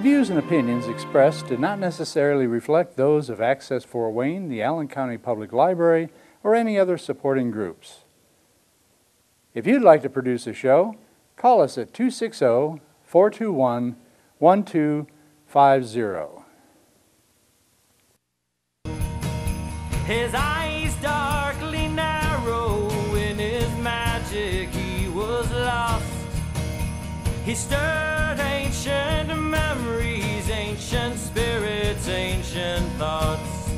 The views and opinions expressed do not necessarily reflect those of Access Fort Wayne, the Allen County Public Library, or any other supporting groups. If you'd like to produce a show, call us at 260-421-1250. His eyes darkly narrow, in his magic he was lost. He stirred ancient memories, ancient spirits, ancient thoughts.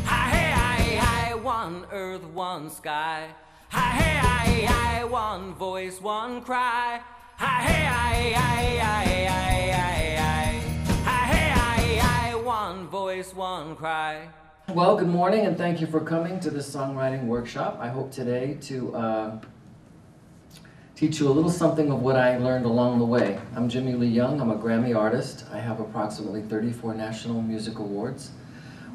Hi, hey, hi, hi, one earth, one sky. Hi, hey, hi, hi, one voice, one cry. Hi, hey, hi, hi, hi, hi, hi, hi. Hi, hey, hi, hi, one voice, one cry. Well, good morning and thank you for coming to this songwriting workshop. I hope today to teach you a little something of what I learned along the way. I'm Jimmy Lee Young. I'm a Grammy artist. I have approximately 34 National Music Awards,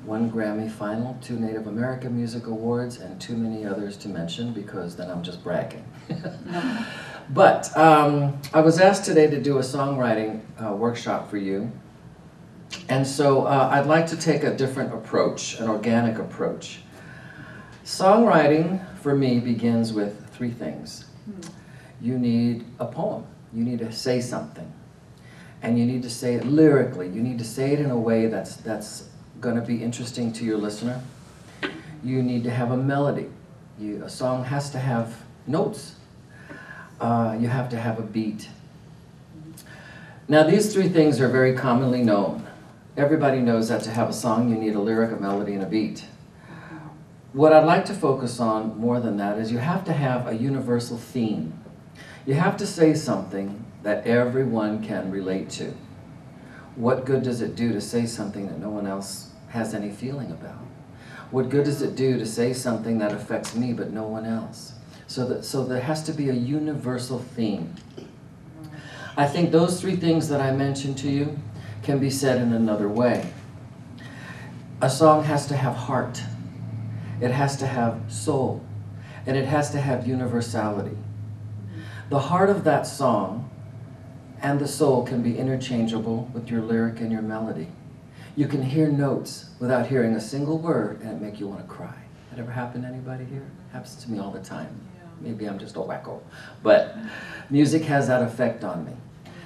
1 Grammy Final, 2 Native American Music Awards, and too many others to mention because then I'm just bragging. But I was asked today to do a songwriting workshop for you. And so I'd like to take a different approach, an organic approach. Songwriting, for me, begins with 3 things. You need a poem. You need to say something. And you need to say it lyrically. You need to say it in a way that's going to be interesting to your listener. You need to have a melody. A song has to have notes. You have to have a beat. Now, these 3 things are very commonly known. Everybody knows that to have a song, you need a lyric, a melody, and a beat. What I'd like to focus on more than that is you have to have a universal theme. You have to say something that everyone can relate to. What good does it do to say something that no one else has any feeling about? What good does it do to say something that affects me but no one else? So there has to be a universal theme. I think those 3 things that I mentioned to you can be said in another way. A song has to have heart, it has to have soul, and it has to have universality. The heart of that song and the soul can be interchangeable with your lyric and your melody. You can hear notes without hearing a single word and it make you want to cry. That ever happened to anybody here? Happens to me all the time. Maybe I'm just a wacko, but music has that effect on me.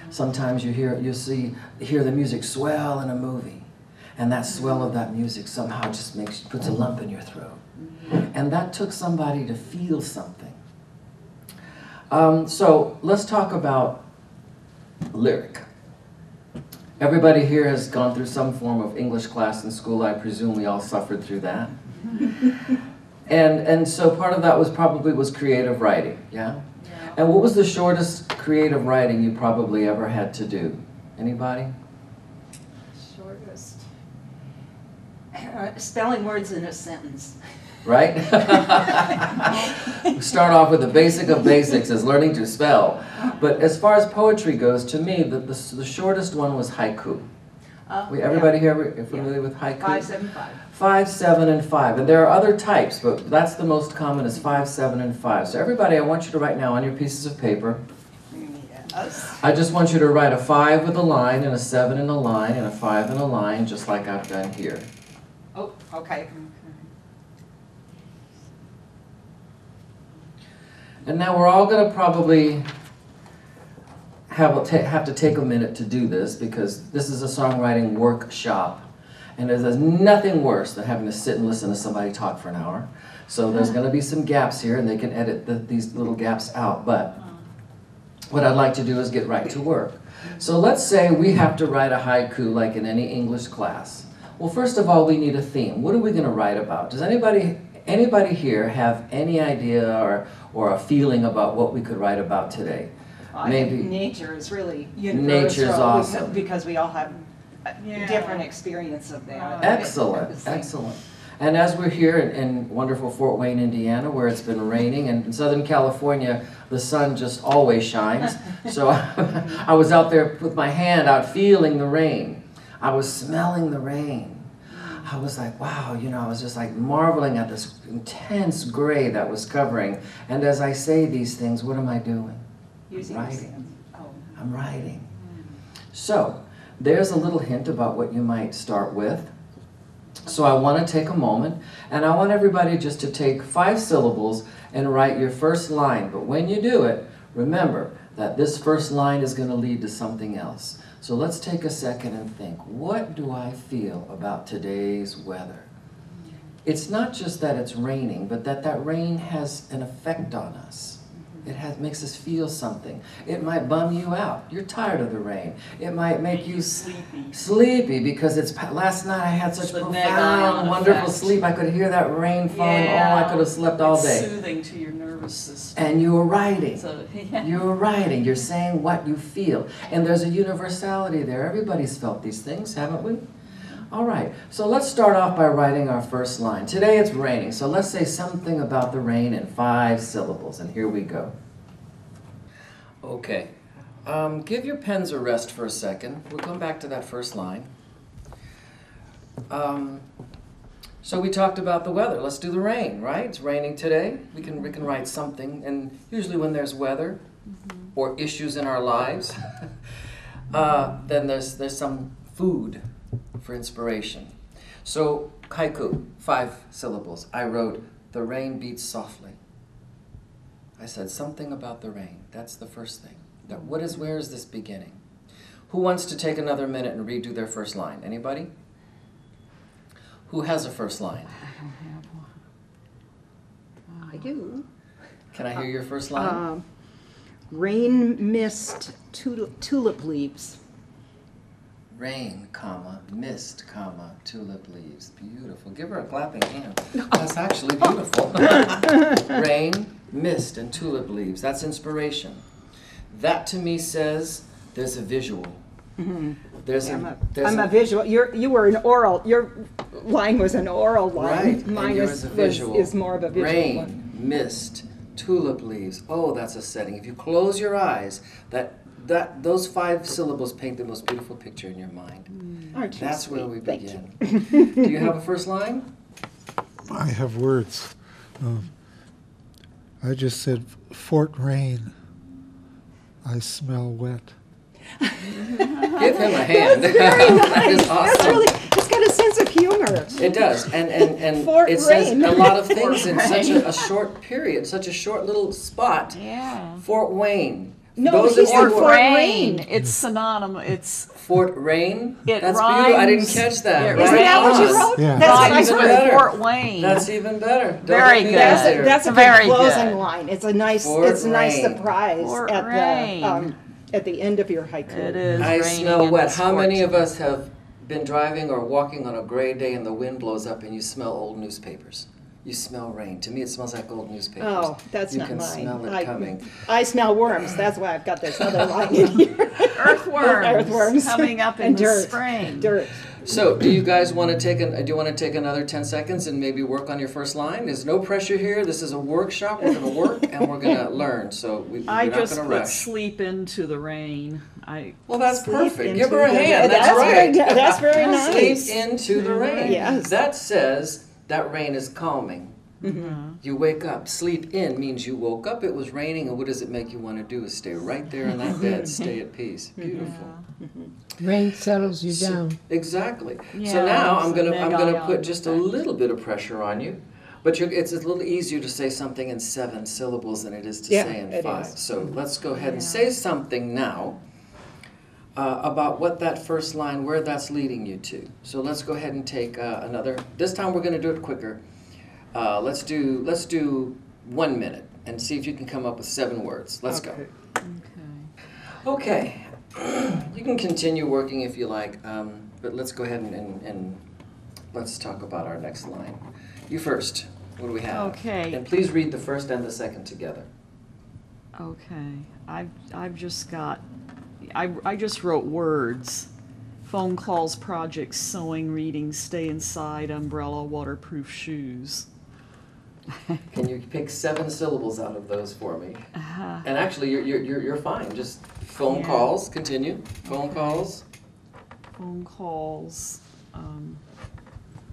Sometimes you hear the music swell in a movie, and that swell of that music somehow just puts a lump in your throat. And that took somebody to feel something. So let's talk about lyric. Everybody here has gone through some form of English class in school. I presume we all suffered through that. And so part of that was creative writing, yeah? And what was the shortest creative writing you probably ever had to do? Anybody? Shortest. Spelling words in a sentence. Right? We start off with the basic of basics as learning to spell. But as far as poetry goes, to me, the shortest one was haiku. Everybody here familiar with haiku? 5, 7, 5. 5, 7, and 5. And there are other types, but that's the most common is 5, 7, and 5. So everybody, I want you to write now on your pieces of paper. Yes. I just want you to write a 5 with a line, and a 7 in a line, and a 5 in a line, just like I've done here. Oh, okay. And now we're all going to probably have to take a minute to do this because this is a songwriting workshop. And there's nothing worse than having to sit and listen to somebody talk for an hour. So there's going to be some gaps here, and they can edit these little gaps out. But what I'd like to do is get right to work. So let's say we have to write a haiku like in any English class. Well, first of all, we need a theme. What are we going to write about? Does anybody here have any idea or a feeling about what we could write about today? Maybe nature is really universal. Nature's awesome. Because we all have different experience of that. Excellent, excellent. And as we're here in wonderful Fort Wayne, Indiana, where it's been raining, and in Southern California, the sun just always shines. So I was out there with my hand out feeling the rain. I was smelling the rain. I was like, wow, you know, I was just like marveling at this intense gray that was covering. And as I say these things, what am I doing? Using writing. Oh. I'm writing. So there's a little hint about what you might start with. So I want to take a moment, and I want everybody just to take 5 syllables and write your first line. But when you do it, remember that this first line is going to lead to something else. So let's take a second and think, what do I feel about today's weather? It's not just that it's raining, but that rain has an effect on us. It makes us feel something. It might bum you out. You're tired of the rain. It might make you sleepy because last night I had such profound, wonderful sleep. I could hear that rain falling. Yeah. Oh, I could have slept all day. It's soothing to your nervous system. And you were writing. So, yeah. You're writing. You're saying what you feel. And there's a universality there. Everybody's felt these things, haven't we? All right, so let's start off by writing our first line. Today it's raining, so let's say something about the rain in 5 syllables, and here we go. Okay, give your pens a rest for a second. We'll come back to that first line. So we talked about the weather. Let's do the rain, right? It's raining today. We can write something, and usually when there's weather or issues in our lives, then there's some food for inspiration. So haiku, 5 syllables. I wrote, the rain beats softly. I said something about the rain. That's the first thing. Where is this beginning? Who wants to take another minute and redo their first line? Anybody? Who has a first line? I don't have one. I do. Can I hear your first line? Rain, mist, tulip leaves. Rain, comma, mist, comma, tulip leaves. Beautiful. Give her a clapping hand. That's actually beautiful. Rain, mist, and tulip leaves. That's inspiration. That to me says there's a visual. Mm-hmm. I'm a visual. You were an oral. Your line was an oral line. Right. Mine is a visual. is more of a visual Rain, one. mist, tulip leaves. Oh, that's a setting. If you close your eyes, those 5 syllables paint the most beautiful picture in your mind. Aren't you That's sweet? where we Thank begin. you. Do you have a first line? I have words. I just said, Fort Rain, I smell wet. Give him a hand. That's very nice. That is awesome. That's really, it's got a sense of humor. It does, and Fort it says Rain. a lot of things in such a short period, such a short little spot. Yeah. Fort Wayne. No, Those he of said you who Fort are- Rain. It's synonymous. It's Fort Rain. It That's rhymes. beautiful. I didn't catch that. It Right Isn't that what you on. wrote? Yeah. That's what I Rhymes heard. with better. Fort Wayne. That's even better. Don't Very let me good. down there. That's a Very good closing good. line. It's a nice, Fort it's a nice Rain. surprise Fort at Rain. at the end of your haiku. It is I raining smell and wet. it's How many of fortunate. us have been driving or walking on a gray day and the wind blows up and you smell old newspapers? You smell rain. To me, it smells like old newspapers. Oh, that's you not can mine. smell it coming. I smell worms. That's why I've got this other line in here. Earthworms. Earthworms. Coming up in And the dirt. spring. Dirt. So, do you guys want to take another 10 seconds and maybe work on your first line? There's no pressure here. This is a workshop. We're going to work and we're going to learn. So we're I not just going put to rush. sleep into the rain. Well, that's Sleep perfect. into Give her a the- hand. That's very- right. that's very nice. Sleep into the rain. Yes. That says that rain is calming. Mm-hmm. You wake up. Sleep in means you woke up, it was raining, and what does it make you want to do is stay right there in that bed, stay at peace. Beautiful. Rain settles you down. Exactly. Yeah, So now it's I'm a gonna big put eye just a effect. little bit of pressure on you, but it's a little easier to say something in 7 syllables than it is to Yeah, say in it 5. is. So let's go ahead and Yeah. say something now about what that first line, where that's leading you to. So let's go ahead and take another. This time we're going to do it quicker. Let's do 1 minute and see if you can come up with 7 words. Let's go. Okay. You can continue working if you like, but let's go ahead and let's talk about our next line. You first. What do we have? Okay. And please read the first and the second together. Okay. I've just got. I just wrote words. Phone calls, projects, sewing, reading, stay inside, umbrella, waterproof shoes. Can you pick 7 syllables out of those for me? And actually, you're fine. Just phone Yeah. calls. Continue. Phone calls. Phone calls,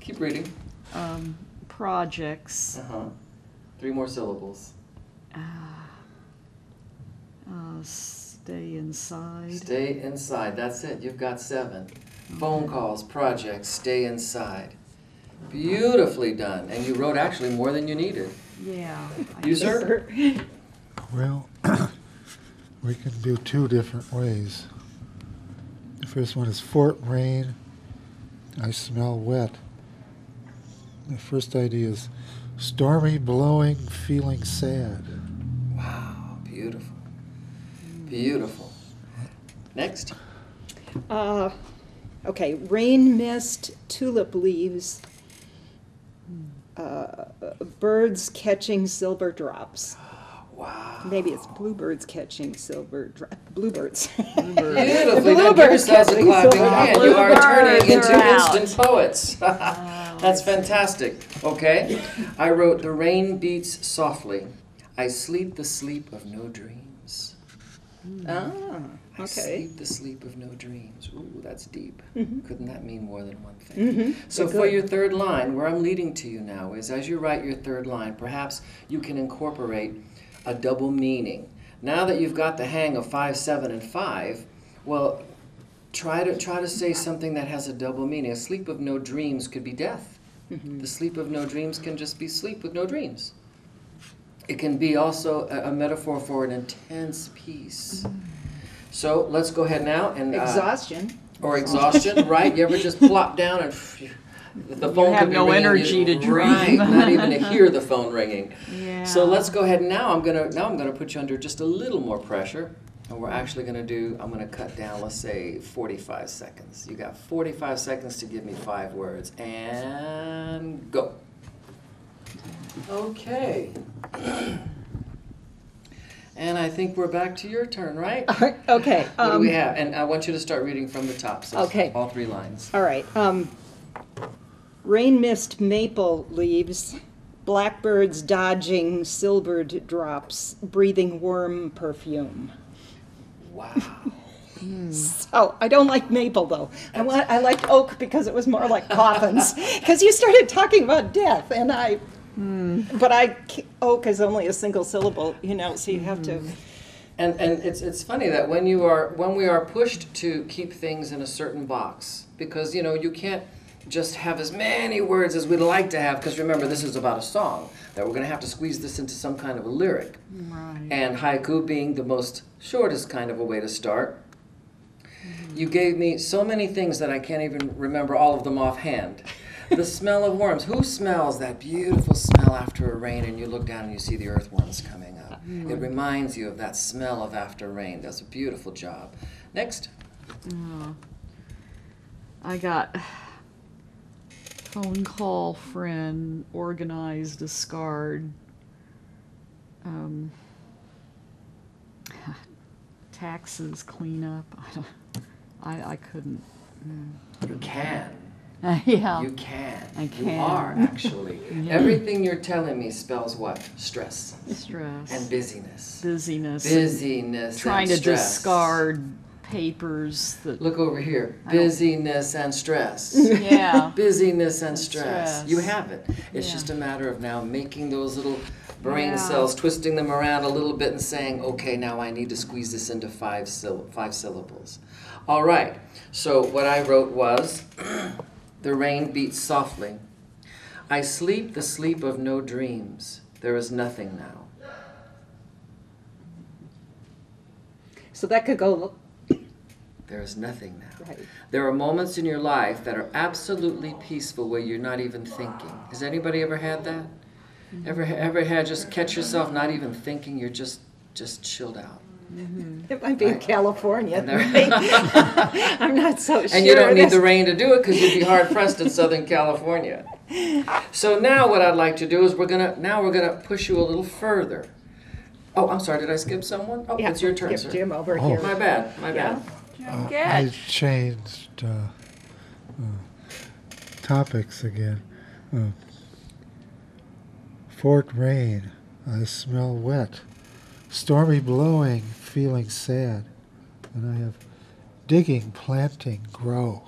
Keep reading. projects, 3 more syllables. Stay inside. Stay inside. That's it. You've got 7. Phone calls, projects, stay inside. Beautifully done. And you wrote actually more than you needed. Yeah. You, sir? Well, we can do 2 different ways. The first one is Fort Rain, I smell wet. The first idea is stormy blowing, feeling sad. Wow, beautiful. Beautiful. Next. Okay, rain mist, tulip leaves, birds catching silver drops. Wow. Maybe it's bluebirds catching silver bluebirds. Beautifully done. Give yourselves a clapping hand. You are turning into instant poets. That's fantastic. Okay. I wrote, the rain beats softly. I sleep the sleep of no dreams. Ah, I okay. sleep the sleep of no dreams. Ooh, that's deep. Mm-hmm. Couldn't that mean more than one thing? So for your third line, where I'm leading to you now is, as you write your third line, perhaps you can incorporate a double meaning. Now that you've got the hang of 5, 7, and 5, well, try to say something that has a double meaning. A sleep of no dreams could be death. The sleep of no dreams can just be sleep with no dreams. It can be also a metaphor for an intense peace. So let's go ahead now and exhaustion. Or exhaustion, right? You ever just plop down and the phone have could be no ringing, energy to dream. Right, not even to hear the phone ringing. Yeah. So let's go ahead now. I'm gonna put you under just a little more pressure, and we're actually I'm gonna cut down, let's say 45 seconds. You got 45 seconds to give me 5 words, and go. Okay. And I think we're back to your turn, right? Okay. What do we have? And I want you to start reading from the top. So Okay. all 3 lines. All right. Rain mist, maple leaves, blackbirds dodging silvered drops, breathing worm perfume. Wow. So I don't like maple though. I liked oak because it was more like coffins. Because you started talking about death, and oak is only a single syllable, so you have to. And it's funny that when we are pushed to keep things in a certain box, because you can't just have as many words as we'd like to have, because remember, this is about a song, that we're going to have to squeeze this into some kind of a lyric. Right. And haiku being the most shortest kind of a way to start. You gave me so many things that I can't even remember all of them offhand. The smell of worms. Who smells that beautiful smell after a rain and you look down and you see the earthworms coming up? It reminds you of that smell of after rain. That's a beautiful job. Next. I got phone call, friend, organize, discard, taxes, cleanup. I couldn't. You can. Yeah. You can. I can. You are, actually. Everything you're telling me spells what? Stress. Stress. And busyness. Busyness. Busyness Trying and to stress. discard papers that. Look over here. Busyness and stress. Yeah. Busyness and stress. Stress. You have it. It's just a matter of now making those little brain cells, twisting them around a little bit and saying, okay, now I need to squeeze this into 5 syllables. All right. So what I wrote was, the rain beats softly. I sleep the sleep of no dreams. There is nothing now. So that could go. There is nothing now. Right. There are moments in your life that are absolutely peaceful where you're not even thinking. Has anybody ever had that? Ever had just catch yourself not even thinking, you're just chilled out? It might be in California. I'm not so sure. And you don't need the rain to do it because you'd be hard pressed in Southern California. So now what I'd like to do is we're gonna push you a little further. Oh, I'm sorry, did I skip someone? Oh, it's your turn, Give sir. Jim over here. My bad. I changed topics again. Fort Rain, I smell wet. Stormy blowing, feeling sad. And I have digging, planting, grow.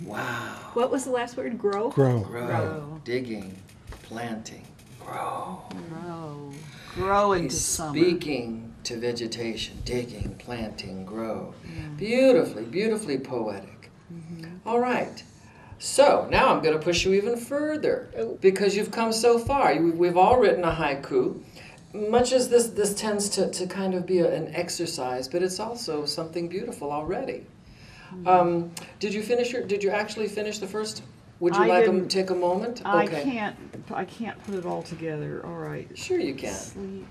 Wow. What was the last word? Grow? Grow. Digging, planting, grow. Grow into He's summer. speaking to vegetation, digging, planting, grow. Beautifully, beautifully poetic. All right. So now I'm going to push you even further because you've come so far. We've all written a haiku. Much as this tends to kind of be an exercise, but it's also something beautiful already. Did you actually finish the first? Would you like to take a moment? Okay. I can't put it all together. All right. Sure you can. Sleep.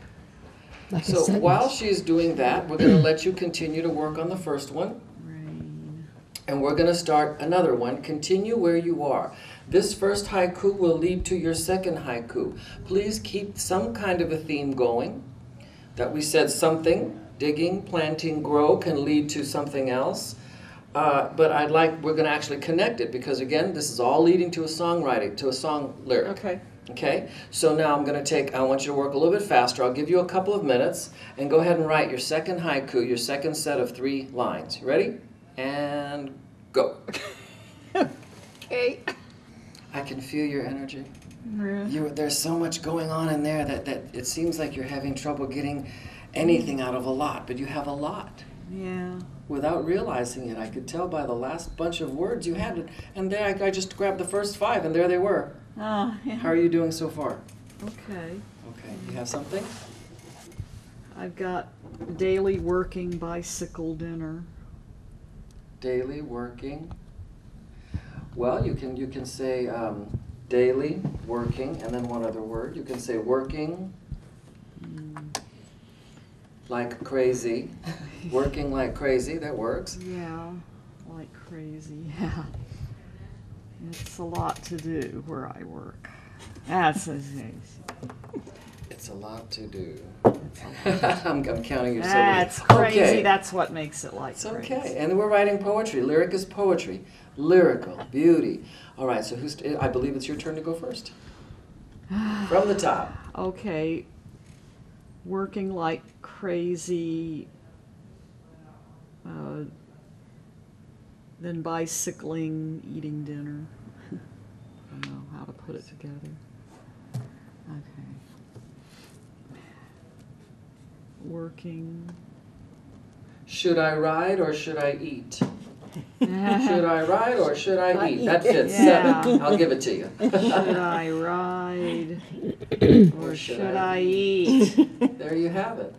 Like a So sentence. while she's doing that, we're going to let you continue to work on the first one. Rain. And we're going to start another one. Continue where you are. This first haiku will lead to your second haiku. Please keep some kind of a theme going. That we said something, digging, planting, grow can lead to something else. But we're going to actually connect it because again, this is all leading to a songwriting, to a song lyric. Okay. Okay, so now I want you to work a little bit faster. I'll give you a couple of minutes and go ahead and write your second haiku, your second set of 3 lines. You ready? And go. Okay. I can feel your energy. Yeah. There's so much going on in there that it seems like you're having trouble getting anything out of a lot, but you have a lot. Yeah. Without realizing it, I could tell by the last bunch of words you had, and there I just grabbed the first 5, and there they were. Yeah. How are you doing so far? Okay. Okay, you have something? I've got daily working bicycle dinner. Daily working. Well, you can say daily working, and then one other word. You can say working like crazy. Working like crazy, that works. Yeah, like crazy. Yeah. It's a lot to do where I work. That's It's a lot to do. I'm counting your syllables. That's crazy. Okay. That's what makes it like It's crazy. okay. And we're writing poetry. Lyric is poetry. Lyrical, beauty. All right, so I believe it's your turn to go first. From the top. Okay. Working like crazy. Then bicycling, eating dinner. I don't know how to put it together. Okay. Working. Should I ride or should I eat? Should I ride or should I eat? That fits. Yeah. 7. I'll give it to you. Should I ride or should I eat? There you have it.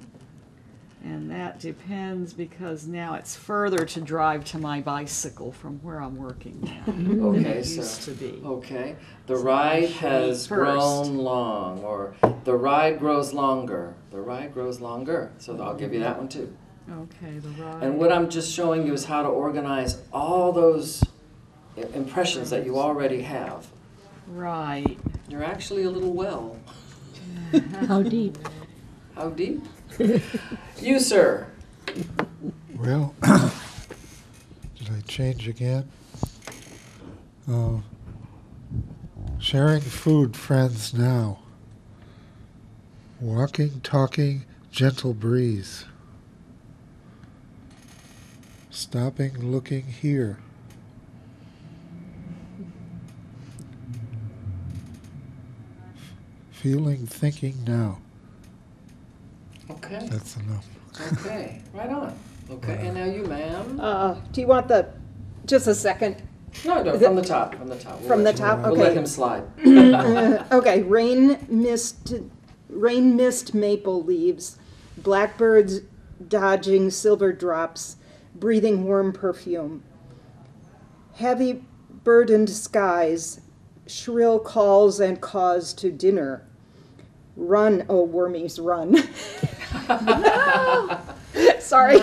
And that depends because now it's further to drive to my bicycle from where I'm working now. Okay, It so used to be. okay. The ride has first. grown long, or the ride grows longer. The ride grows longer. So I'll give you that one too. Okay, the ride. And what I'm just showing you is how to organize all those impressions that you already have. Right. You're actually a little well. How deep? How deep? You, sir. Well, did I change again? Sharing food, friends now. Walking, talking, gentle breeze. Stopping, looking here. Feeling, thinking now. Okay. That's enough. Okay. Right on. Okay. And now you, ma'am. Do you want just a second? No, Is from it- the top. From the top. From the let you- top? We'll let Okay. him slide. Okay, rain mist maple leaves, blackbirds dodging silver drops, breathing warm perfume. Heavy burdened skies, shrill calls and cause to dinner. Run, oh wormies, run. No! Sorry.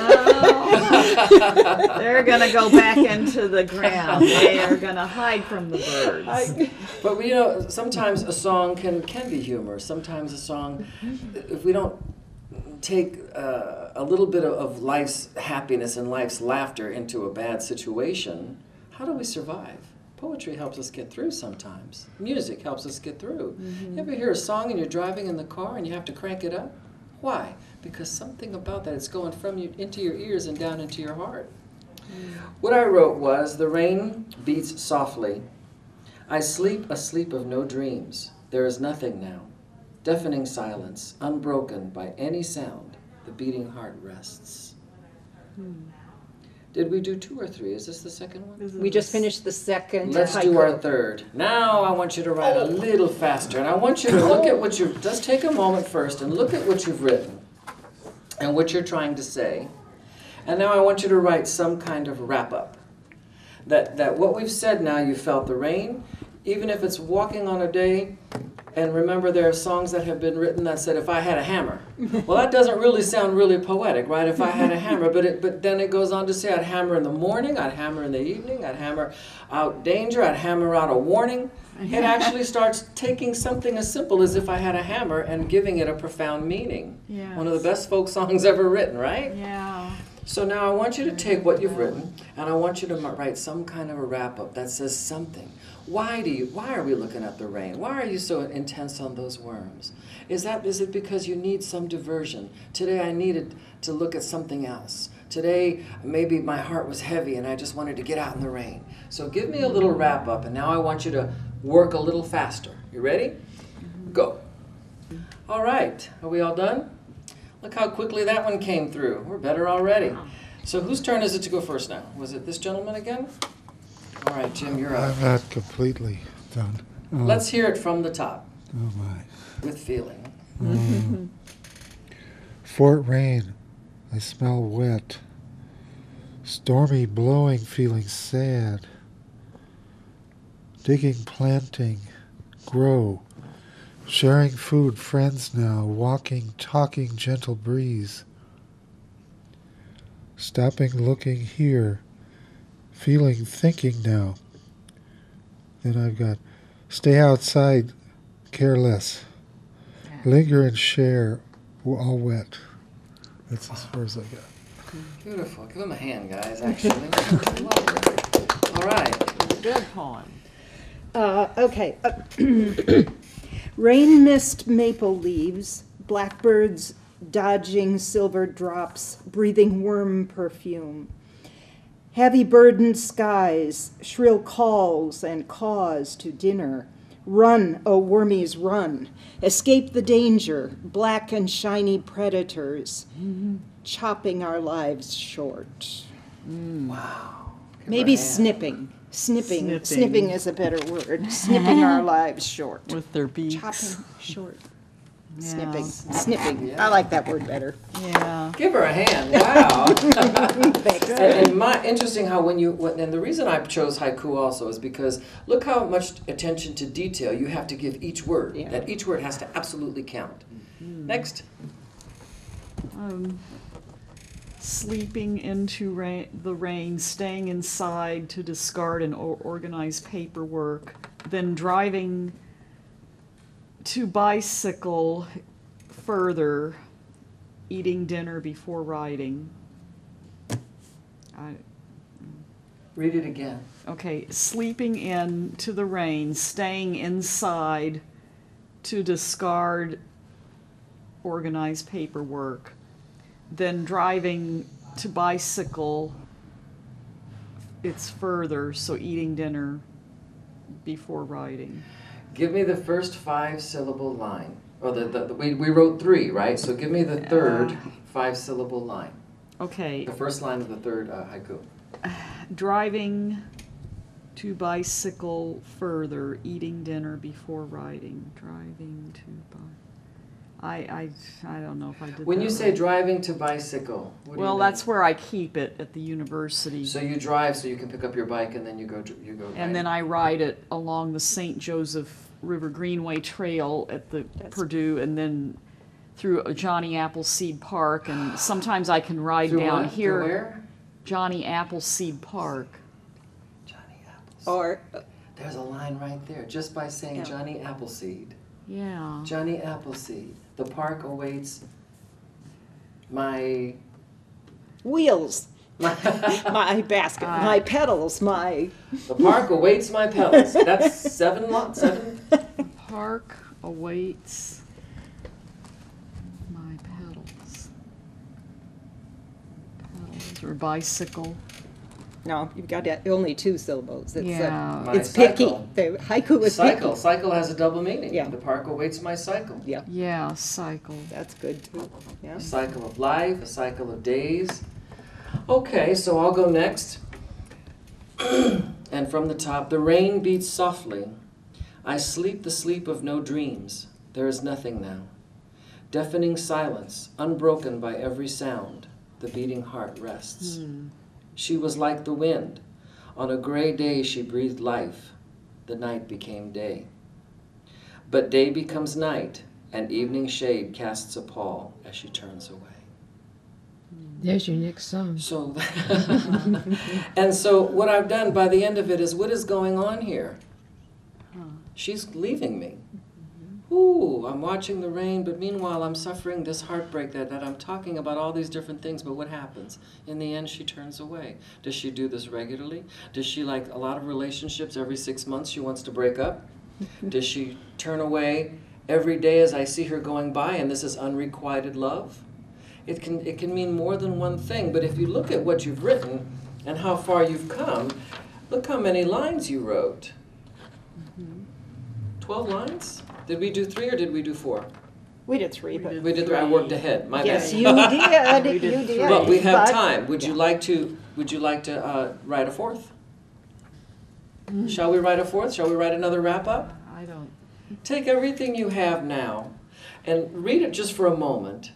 They're going to go back into the ground. They are going to hide from the birds. But you know, sometimes a song can be humorous. Sometimes a song, if we don't take a little bit of life's happiness and life's laughter into a bad situation, how do we survive? Poetry helps us get through sometimes. Music helps us get through. You ever hear a song and you're driving in the car and you have to crank it up? Why? Because something about that, it's going from you into your ears and down into your heart. What I wrote was, the rain beats softly. I sleep a sleep of no dreams. There is nothing now. Deafening silence, unbroken by any sound. The beating heart rests. Did we do 2 or 3? Is this the second one? We just finished the second Let's haiku. do our third. Now I want you to write a little faster, and I want you to look at what you've, just take a moment first and look at what you've written and what you're trying to say. And now I want you to write some kind of wrap-up. That what we've said now, you felt the rain, even if it's walking on a day. And remember, there are songs that have been written that said, if I had a hammer. Well, that doesn't really sound really poetic, right? If I had a hammer, but then it goes on to say, I'd hammer in the morning, I'd hammer in the evening, I'd hammer out danger, I'd hammer out a warning. It actually starts taking something as simple as if I had a hammer and giving it a profound meaning. Yes. One of the best folk songs ever written, right? Yeah. So now I want you to take what you've written, and I want you to write some kind of a wrap-up that says something. Why are we looking at the rain? Why are you so intense on those worms? Is it because you need some diversion? Today I needed to look at something else. Today maybe my heart was heavy and I just wanted to get out in the rain. So give me a little wrap-up, and now I want you to work a little faster. You ready? Go. All right. Are we all done? Look how quickly that one came through. We're better already. So whose turn is it to go first now? Was it this gentleman again? All right, Jim, you're up. I'm not completely done. Let's hear it from the top. Oh my. With feeling. Fort Rain, I smell wet. Stormy blowing, feeling sad. Digging, planting, grow. Sharing food, friends now. Walking, talking, gentle breeze. Stopping, looking here. Feeling, thinking now. Then I've got stay outside, careless. Linger and share, all wet. That's as far as I got. Beautiful. Give him a hand, guys, actually. All right. Good poem. Okay. Rain mist maple leaves, blackbirds dodging silver drops, breathing worm perfume. Heavy burdened skies, shrill calls and caws to dinner. Run, O wormies, run. Escape the danger, black and shiny predators, chopping our lives short. Wow. Give Maybe her a hand. snipping. Snipping. Snipping is a better word. Snipping our lives short. With their beaks. Chopping short. Yeah. Snipping. Snipping. Yeah. I like that word better. Yeah. Give her a hand. Wow. Thanks. And interesting how and the reason I chose haiku also is because look how much attention to detail you have to give each word. Yeah. That each word has to absolutely count. Next. Sleeping into the rain, staying inside to discard and organize paperwork, then driving to bicycle further, eating dinner before riding. Read it again. Okay, sleeping into the rain, staying inside to discard, organize paperwork, then driving to bicycle, it's further, so eating dinner before riding. Give me the first 5-syllable line. Or we wrote 3, right? So give me the third 5-syllable line. Okay, The first line of the third haiku. driving to bicycle further, eating dinner before riding. Driving to I don't know if I did When that you say right. driving to bicycle, what do you Well, mean? that's where I keep it at the university. So you drive so you can pick up your bike and then you go And then I ride it along the St. Joseph River Greenway Trail at the Purdue, and then through Johnny Appleseed Park, and sometimes I can ride Through down what? here. Through where? Johnny Appleseed Park. Johnny Appleseed. Or There's a line right there just by saying Yeah. Johnny Appleseed. Yeah. Johnny Appleseed. The park awaits my wheels, my basket, my pedals, my... the park awaits my pedals. That's 7. Park awaits my pedals. Pedals or bicycle. No, you've got only 2 syllables. It's, Yeah. My it's picky. cycle. The haiku is Cycle. picky. Cycle has a double meaning. Yeah. The park awaits my cycle. Yeah, Yeah, cycle. that's good too. Yeah. A cycle of life, a cycle of days. Okay, so I'll go next. And from the top, the rain beats softly. I sleep the sleep of no dreams. There is nothing now. Deafening silence, unbroken by every sound. The beating heart rests. She was like the wind. On a gray day she breathed life. The night became day. But day becomes night, and evening shade casts a pall as she turns away. There's your next song. So, and so what I've done by the end of it is, what is going on here? She's leaving me. Ooh, I'm watching the rain, but meanwhile I'm suffering this heartbreak that I'm talking about all these different things, but what happens? In the end, she turns away. Does she do this regularly? Does she, like a lot of relationships, every 6 months she wants to break up? Does she turn away every day as I see her going by, and this is unrequited love? It can mean more than one thing, but if you look at what you've written and how far you've come, look how many lines you wrote. 12 lines? Did we do 3 or did we do 4? We did 3, but We did 3. I worked ahead. My yes, bad. you did. You did. But we have But- time. Would you like to write a 4th? Shall we write a 4th? Shall we write another wrap up? I don't. Take everything you have now and read it just for a moment.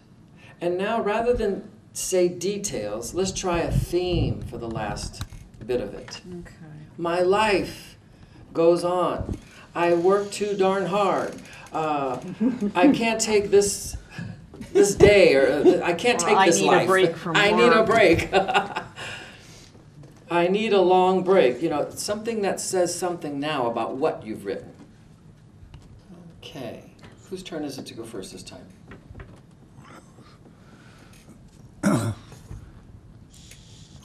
And now, rather than say details, let's try a theme for the last bit of it. Okay. My life goes on. I work too darn hard. I can't take this day, or I can't take this life. I need a break from I need a work. break. I need a long break. You know, something that says something now about what you've written. Okay. Whose turn is it to go first this time?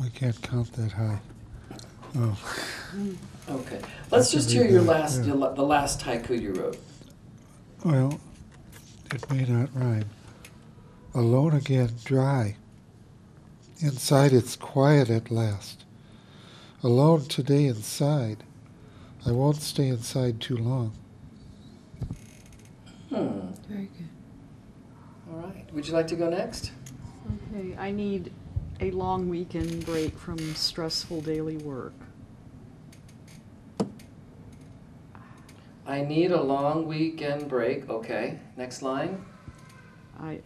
I can't count that high. Oh, Okay. Let's just hear read your that, the last haiku you wrote. well, it may not rhyme. Alone again, dry. Inside it's quiet at last. Alone today inside. I won't stay inside too long. Very good. All right. Would you like to go next? Okay, I need a long weekend break from stressful daily work. I need a long weekend break. Okay. Next line.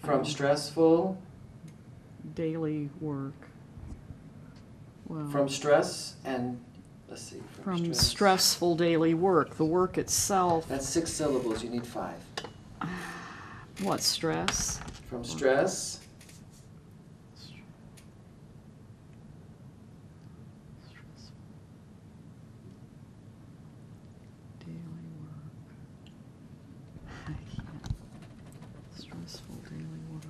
From stressful. daily work. Well, From stress and, let's see. from stressful daily work. The work itself. That's 6 syllables. You need 5. What, stress? From stress. Daily work. I can't. Stressful daily work.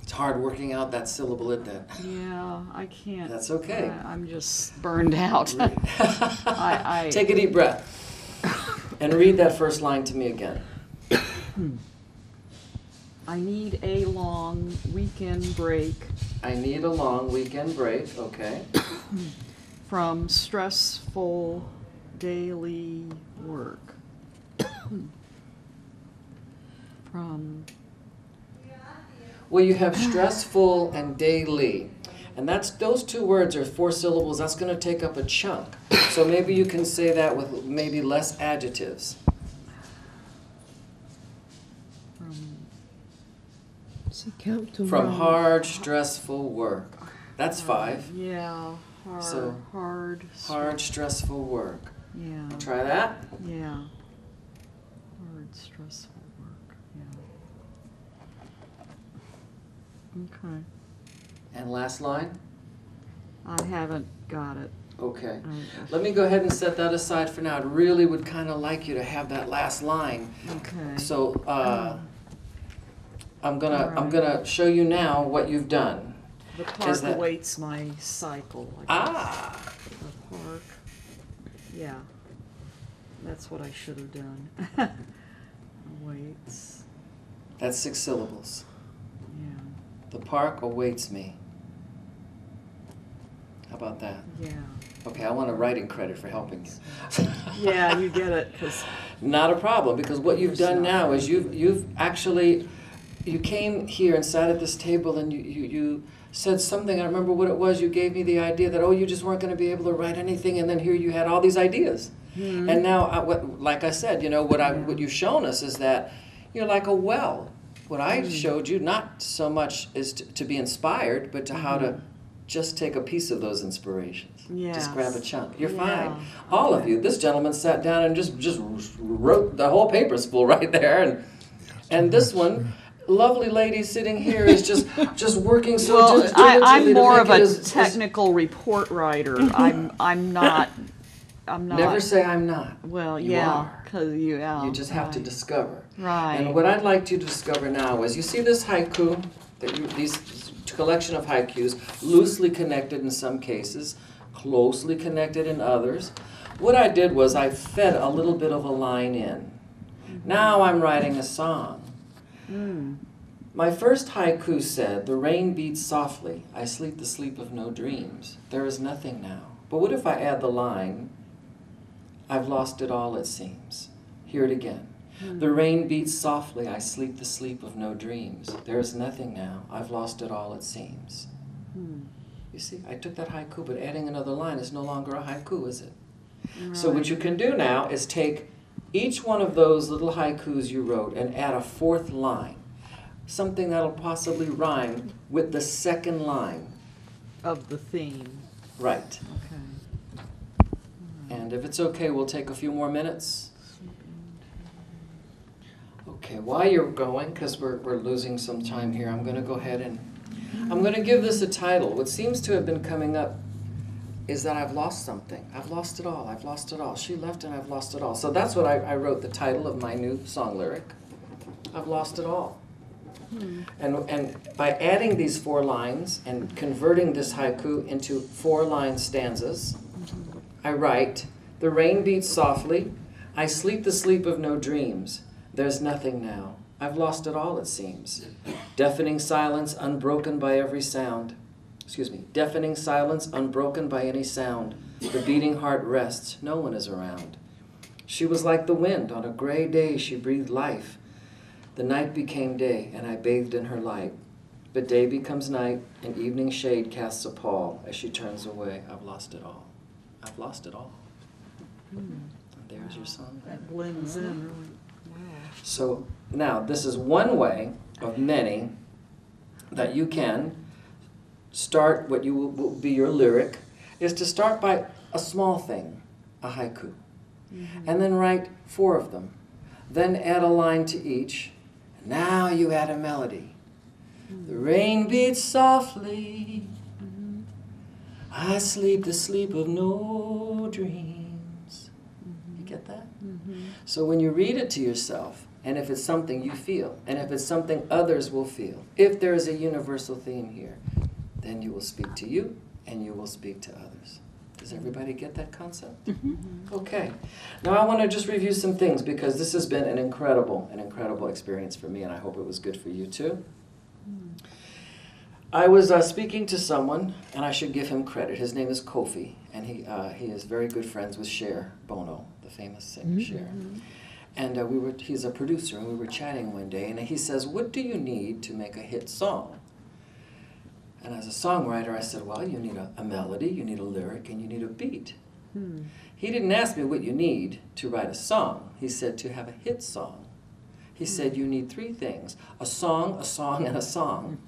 It's hard working out that syllable, isn't it? Yeah, I can't. That's okay. I'm just burned out. I Take a deep breath and read that first line to me again. I need a long weekend break I need a long weekend break. Okay. from stressful daily work. From Well, you have stressful and daily. And those 2 words are 4 syllables. That's going to take up a chunk. So maybe you can say that with maybe less adjectives. See, count to From wrong. hard, stressful work. That's 5. yeah, hard, So, Hard, stressful work. Yeah, Try that. yeah. Hard, stressful work. Yeah. Okay. And last line. I haven't got it. Okay. I- Let me go ahead and set that aside for now. I really would kind of like you to have that last line. Okay. So I'm All gonna show you now what you've done. The park that- awaits my cycle. I guess. Ah, The park. Yeah. That's what I should have done. Awaits. that's 6 syllables. The park awaits me. How about that? Yeah. Okay, I want a writing credit for helping you. Yeah, you get it, 'cause Not a problem, because what you've done now is you've actually, you came here and sat at this table and you said something. I remember what it was. You gave me the idea that, oh, you just weren't going to be able to write anything, and then here you had all these ideas. And now, like I said, you know, what you've shown us is that you're like a well. What I showed you, not so much is to be inspired, but to how to just take a piece of those inspirations. Yes. Just grab a chunk. You're Yeah. fine. All of you. This gentleman sat down and just wrote the whole paper's full right there, and this one, lovely lady sitting here is just working so well, diligently I'm to more make of it a as technical report writer. I'm not. Never say I'm not. Well, You yeah, are. because you just have to right. discover. Right. And what I'd like you to discover now is, you see this haiku, these collection of haikus, loosely connected in some cases, closely connected in others. What I did was I fed a little bit of a line in. Now I'm writing a song. My first haiku said, "The rain beats softly, I sleep the sleep of no dreams. There is nothing now." But what if I add the line, "I've lost it all, it seems." Hear it again. The rain beats softly, I sleep the sleep of no dreams. There is nothing now, I've lost it all, it seems. You see, I took that haiku, but adding another line is no longer a haiku, is it? Right. So what you can do now is take each one of those little haikus you wrote and add a fourth line. Something that'll possibly rhyme with the second line. Of the theme. Right. Okay. And if it's okay, we'll take a few more minutes. Okay, while you're going, because we're losing some time here, I'm going to go ahead and I'm going to give this a title. What seems to have been coming up is that I've lost something. I've lost it all. I've lost it all. She left and I've lost it all. So that's what I wrote the title of my new song lyric. I've lost it all. And by adding these 4 lines and converting this haiku into 4-line stanzas, I write, "The rain beats softly, I sleep the sleep of no dreams. There's nothing now. I've lost it all, it seems. Deafening silence unbroken by every sound. Deafening silence unbroken by any sound. The beating heart rests, no one is around. She was like the wind, on a gray day she breathed life. The night became day, and I bathed in her light. But day becomes night, and evening shade casts a pall as she turns away. I've lost it all. I've lost it all." And there's your song. That blends in really. Wow. So now, this is one way of many that you can start what you will be your lyric, is to start by a small thing, a haiku, and then write 4 of them. Then add a line to each. Now you add a melody. The rain beats softly. I sleep the sleep of no dreams. You get that? So when you read it to yourself, and if it's something you feel, and if it's something others will feel, if there is a universal theme here, then you will speak to you, and you will speak to others. Does everybody get that concept? Okay. Now I want to just review some things, because this has been an incredible experience for me, and I hope it was good for you too. I was speaking to someone, and I should give him credit. His name is Kofi, and he is very good friends with Cher Bono, the famous singer Cher. And he's a producer, and we were chatting one day, and he says, "What do you need to make a hit song?" And as a songwriter, I said, "Well, you need a melody, you need a lyric, and you need a beat." He didn't ask me what you need to write a song. He said to have a hit song. He said you need 3 things: a song, and a song.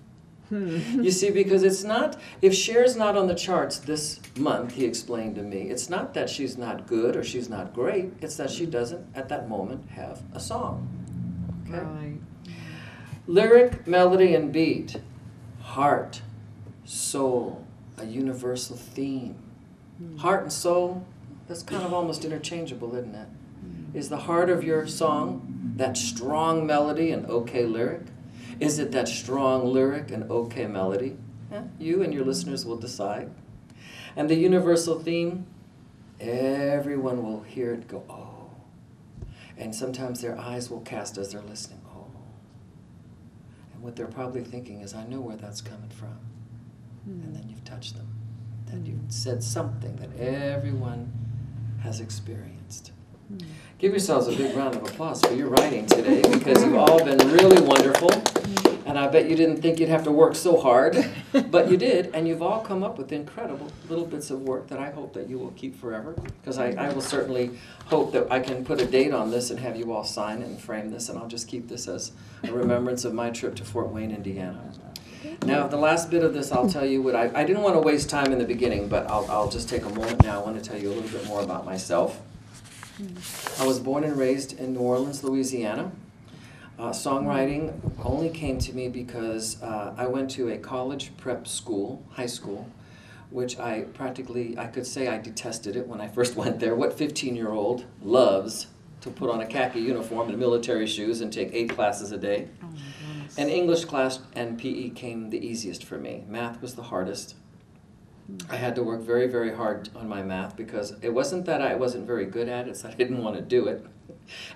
You see, because it's not, if Cher's not on the charts this month, he explained to me, it's not that she's not good or she's not great, it's that she doesn't, at that moment, have a song. Okay? Right. Lyric, melody, and beat. Heart, soul, a universal theme. Heart and soul, that's kind of almost interchangeable, isn't it? Is the heart of your song that strong melody and okay lyric? Is it that strong lyric and okay melody? You and your listeners will decide. And the universal theme, everyone will hear it go, oh. And sometimes their eyes will cast as they're listening, oh. And what they're probably thinking is, I know where that's coming from. And then you've touched them. Then you've said something that everyone has experienced. Give yourselves a big round of applause for your writing today, because you've all been really wonderful. And I bet you didn't think you'd have to work so hard, but you did, and you've all come up with incredible little bits of work that I hope that you will keep forever, because I will certainly hope that I can put a date on this and have you all sign it and frame this, and I'll just keep this as a remembrance of my trip to Fort Wayne, Indiana. Now, the last bit of this, I'll tell you what, I didn't want to waste time in the beginning, but I'll just take a moment now. I want to tell you a little bit more about myself. I was born and raised in New Orleans, Louisiana. Songwriting only came to me because I went to a college prep school, high school, which I could say I detested it when I first went there. What 15-year-old loves to put on a khaki uniform and military shoes and take 8 classes a day? Oh my goodness. And English class and PE came the easiest for me. Math was the hardest. I had to work very, very hard on my math, because it wasn't that I wasn't very good at it, it's that I didn't want to do it.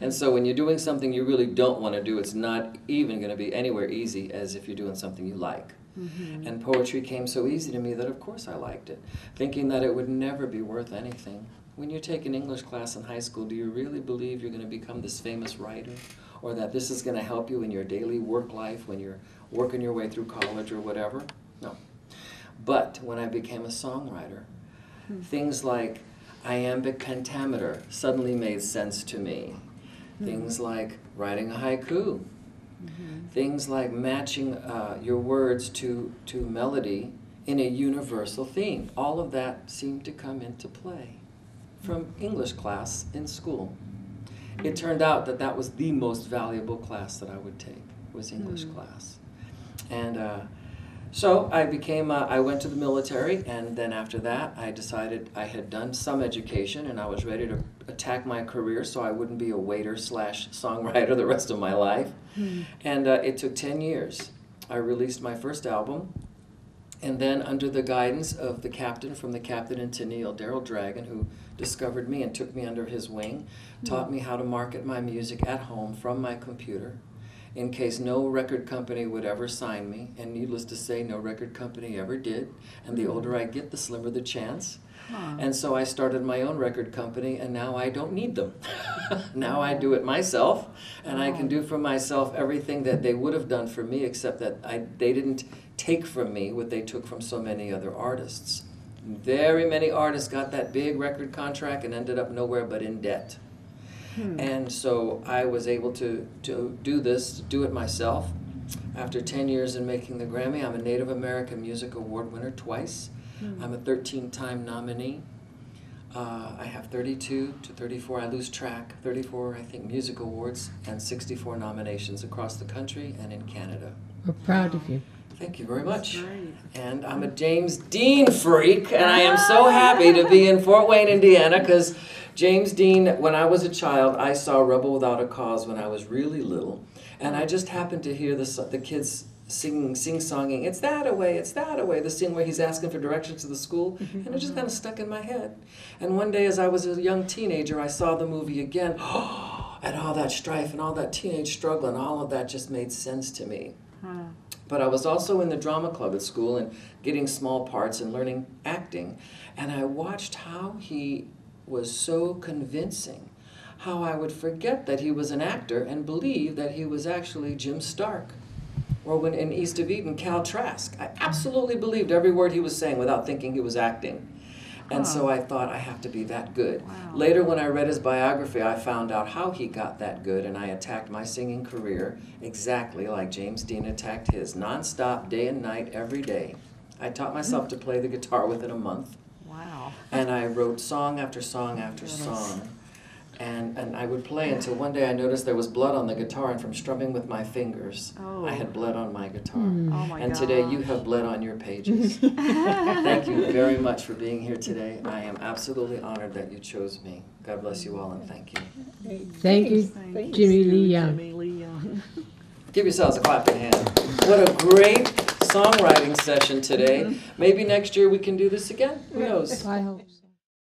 And so when you're doing something you really don't want to do, it's not even going to be anywhere easy as if you're doing something you like. And poetry came so easy to me that of course I liked it, thinking that it would never be worth anything. When you take an English class in high school, do you really believe you're going to become this famous writer? Or that this is going to help you in your daily work life when you're working your way through college or whatever? No. But when I became a songwriter, things like iambic pentameter suddenly made sense to me. Things like writing a haiku. Things like matching your words to melody in a universal theme. All of that seemed to come into play from English class in school. It turned out that that was the most valuable class that I would take, was English class. And so I went to the military, and then after that I decided I had done some education and I was ready to attack my career so I wouldn't be a waiter/songwriter the rest of my life. And it took 10 years. I released my first album, and then under the guidance of the captain from the Captain and Tennille, Daryl Dragon, who discovered me and took me under his wing, taught me how to market my music at home from my computer, in case no record company would ever sign me, and needless to say, no record company ever did, and the older I get, the slimmer the chance. And so I started my own record company, and now I don't need them. Now I do it myself, and I can do for myself everything that they would have done for me, except that they didn't take from me what they took from so many other artists. Very many artists got that big record contract and ended up nowhere but in debt. And so I was able to do it myself. After 10 years in making the Grammy, I'm a Native American Music Award winner twice. I'm a 13-time nominee. I have 32 to 34, I lose track, 34, I think, music awards and 64 nominations across the country and in Canada. We're proud of you. Thank you very much. That's great. And I'm a James Dean freak, and I am so happy to be in Fort Wayne, Indiana, because James Dean, when I was a child, I saw Rebel Without a Cause when I was really little, and I just happened to hear the kids sing-songing, "It's that-a-way, it's that-a-way," the scene where he's asking for directions to the school, and it just kind of stuck in my head. And one day as I was a young teenager, I saw the movie again, and all that strife and all that teenage struggle and all of that just made sense to me. But I was also in the drama club at school and getting small parts and learning acting, and I watched how he was so convincing, how I would forget that he was an actor and believe that he was actually Jim Stark. Or when in East of Eden, Cal Trask. I absolutely believed every word he was saying without thinking he was acting. And so I thought, I have to be that good. Wow. Later, when I read his biography, I found out how he got that good, and I attacked my singing career exactly like James Dean attacked his, nonstop, day and night, every day. I taught myself to play the guitar within a month. Wow. And I wrote song after song after song. And I would play until one day I noticed there was blood on the guitar, and from strumming with my fingers, I had blood on my guitar. Oh my And gosh. today you have blood on your pages. Thank you very much for being here today. I am absolutely honored that you chose me. God bless you all, and thank you. Thank you, Thank Jimmy you, Lee Young. Jimmy Lee Young. Give yourselves a clapping hand. What a great songwriting session today. Maybe next year we can do this again. Who knows? I hope so.